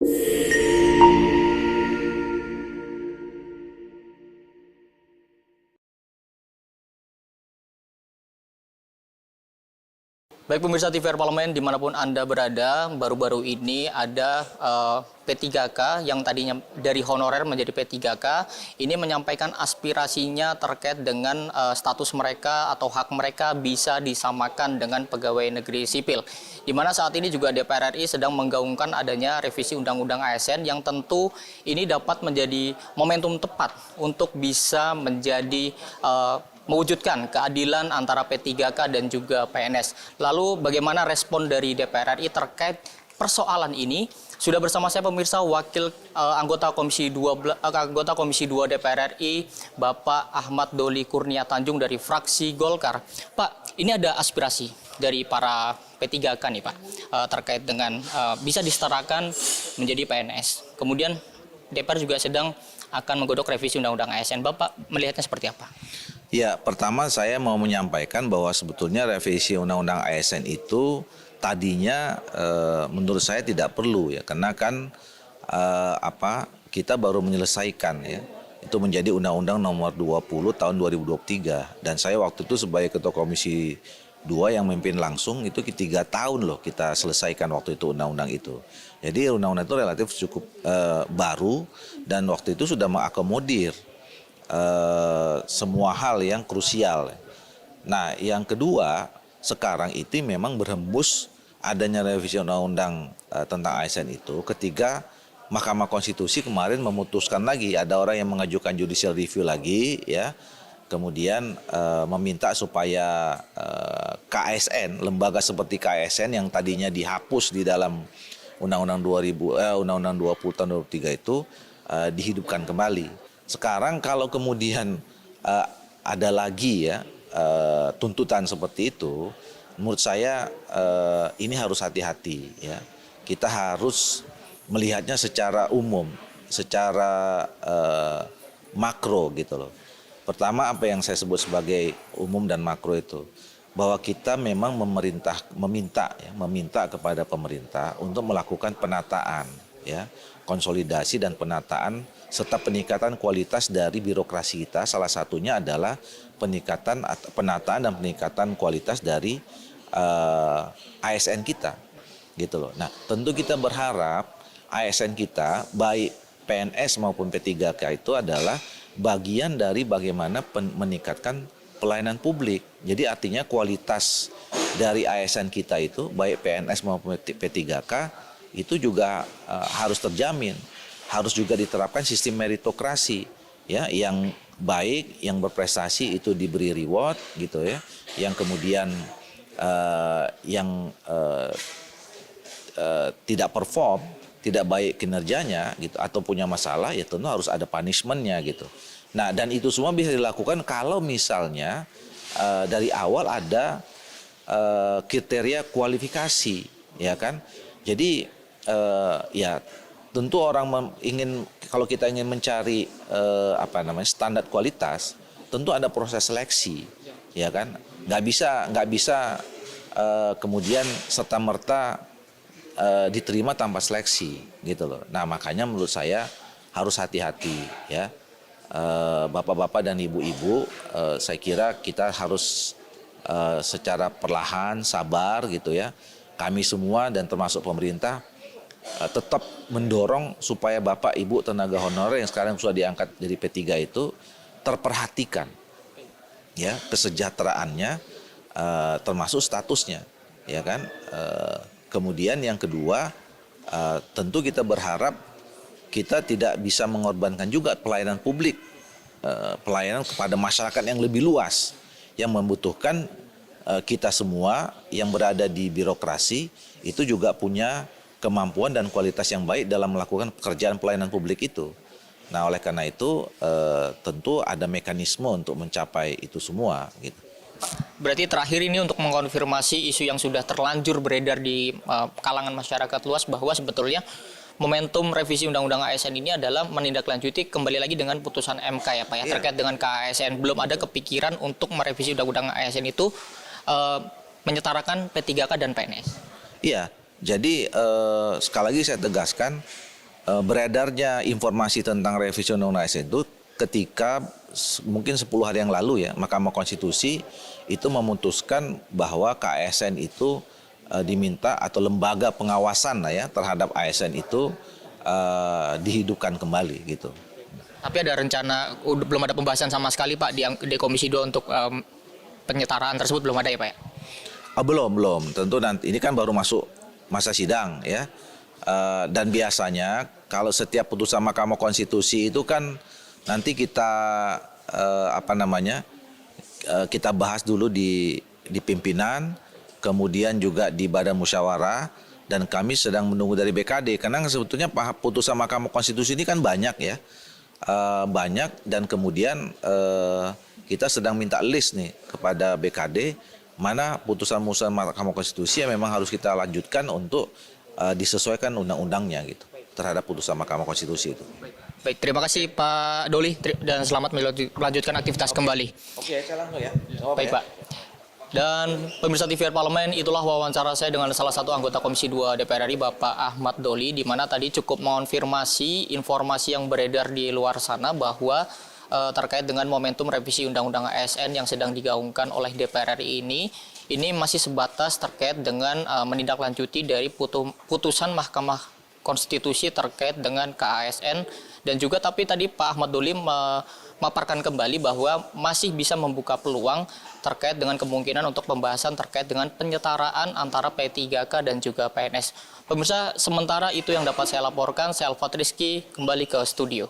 Baik pemirsa TVR Parlemen dimanapun Anda berada, baru-baru ini ada P3K yang tadinya dari honorer menjadi P3K, ini menyampaikan aspirasinya terkait dengan status mereka atau hak mereka bisa disamakan dengan pegawai negeri sipil. Di mana saat ini juga DPR RI sedang menggaungkan adanya revisi Undang-Undang ASN yang tentu ini dapat menjadi momentum tepat untuk bisa menjadi mewujudkan keadilan antara P3K dan juga PNS. Lalu bagaimana respon dari DPR RI terkait persoalan ini? Sudah bersama saya pemirsa anggota Komisi 2 DPR RI Bapak Ahmad Doli Kurnia Tanjung dari fraksi Golkar. Pak, ini ada aspirasi dari para P3K nih Pak terkait dengan bisa disetarakan menjadi PNS. Kemudian DPR juga sedang akan menggodok revisi Undang-Undang ASN. Bapak melihatnya seperti apa? Ya, pertama saya mau menyampaikan bahwa sebetulnya revisi Undang-Undang ASN itu tadinya menurut saya tidak perlu ya, karena kan kita baru menyelesaikan ya. Itu menjadi Undang-Undang Nomor 20 Tahun 2023 dan saya waktu itu sebagai Ketua Komisi 2 yang memimpin langsung itu 3 tahun loh kita selesaikan waktu itu undang-undang itu. Jadi undang-undang itu relatif cukup baru dan waktu itu sudah mengakomodir semua hal yang krusial. Nah, yang kedua, sekarang itu memang berhembus adanya revisi undang-undang tentang ASN itu ketika Mahkamah Konstitusi kemarin memutuskan lagi, ada orang yang mengajukan judicial review lagi ya. Kemudian meminta supaya KASN, lembaga seperti KASN yang tadinya dihapus di dalam Undang-Undang 20 tahun 2003 itu dihidupkan kembali. Sekarang kalau kemudian ada lagi ya tuntutan seperti itu, menurut saya ini harus hati-hati ya. Kita harus melihatnya secara umum, secara makro gitu loh. Pertama apa yang saya sebut sebagai umum dan makro itu, bahwa kita memang meminta kepada pemerintah untuk melakukan penataan ya, konsolidasi dan penataan serta peningkatan kualitas dari birokrasi kita. Salah satunya adalah penataan dan peningkatan kualitas dari ASN kita gitu loh. Nah, tentu kita berharap ASN kita baik PNS maupun P3K itu adalah bagian dari bagaimana meningkatkan pelayanan publik. Jadi artinya kualitas dari ASN kita itu baik PNS maupun P3K itu juga harus terjamin. Harus juga diterapkan sistem meritokrasi ya, yang baik, yang berprestasi itu diberi reward gitu ya. Yang kemudian tidak perform, tidak baik kinerjanya gitu atau punya masalah ya tentu harus ada punishment-nya gitu. Nah, dan itu semua bisa dilakukan kalau misalnya dari awal ada kriteria kualifikasi ya kan. Jadi ya tentu orang kalau kita ingin mencari standar kualitas, tentu ada proses seleksi, ya kan? Nggak bisa kemudian serta merta diterima tanpa seleksi, gitu loh. Nah makanya menurut saya harus hati-hati, ya, bapak-bapak dan ibu-ibu, saya kira kita harus secara perlahan, sabar, gitu ya. Kami semua dan termasuk pemerintah tetap mendorong supaya Bapak Ibu tenaga honorer yang sekarang sudah diangkat dari P3 itu terperhatikan ya, kesejahteraannya termasuk statusnya ya kan. Kemudian yang kedua tentu kita berharap kita tidak bisa mengorbankan juga pelayanan publik, pelayanan kepada masyarakat yang lebih luas yang membutuhkan kita semua yang berada di birokrasi itu juga punya kemampuan dan kualitas yang baik dalam melakukan pekerjaan pelayanan publik itu. Nah, oleh karena itu tentu ada mekanisme untuk mencapai itu semua gitu. Berarti terakhir ini untuk mengkonfirmasi isu yang sudah terlanjur beredar di kalangan masyarakat luas bahwa sebetulnya momentum revisi Undang-Undang ASN ini adalah menindaklanjuti kembali lagi dengan putusan MK ya Pak ya, terkait dengan KASN. Belum ada kepikiran untuk merevisi Undang-Undang ASN itu menyetarakan P3K dan PNS. Iya. Jadi sekali lagi saya tegaskan beredarnya informasi tentang revisi Undang-Undang ASN itu ketika mungkin 10 hari yang lalu ya, Mahkamah Konstitusi itu memutuskan bahwa KASN itu diminta atau lembaga pengawasan lah ya terhadap ASN itu dihidupkan kembali gitu. Tapi ada rencana, belum ada pembahasan sama sekali Pak di Komisi 2 untuk penyetaraan tersebut, belum ada ya Pak ya? Belum. Tentu nanti ini kan baru masuk masa sidang ya. Dan biasanya kalau setiap putusan Mahkamah Konstitusi itu kan nanti kita kita bahas dulu di pimpinan, kemudian juga di Badan Musyawarah, dan kami sedang menunggu dari BKD karena sebetulnya putusan Mahkamah Konstitusi ini kan banyak ya. Banyak, dan kemudian kita sedang minta list nih kepada BKD mana putusan-putusan Mahkamah Konstitusi yang memang harus kita lanjutkan untuk disesuaikan undang-undangnya gitu terhadap putusan Mahkamah Konstitusi itu. Baik, terima kasih Pak Doli dan selamat melanjutkan aktivitas kembali. Oke, saya langsung ya. Baik Pak. Dan pemirsa TVRI Parlemen, itulah wawancara saya dengan salah satu anggota Komisi 2 DPR RI, Bapak Ahmad Doli, di mana tadi cukup mengonfirmasi informasi yang beredar di luar sana bahwa terkait dengan momentum revisi Undang-Undang ASN yang sedang digaungkan oleh DPR RI ini masih sebatas terkait dengan menindaklanjuti dari putusan Mahkamah Konstitusi terkait dengan KASN, dan juga tapi tadi Pak Ahmad Doli memaparkan kembali bahwa masih bisa membuka peluang terkait dengan kemungkinan untuk pembahasan terkait dengan penyetaraan antara P3K dan juga PNS. Pemirsa, sementara itu yang dapat saya laporkan. Saya Alfat Rizky, kembali ke studio.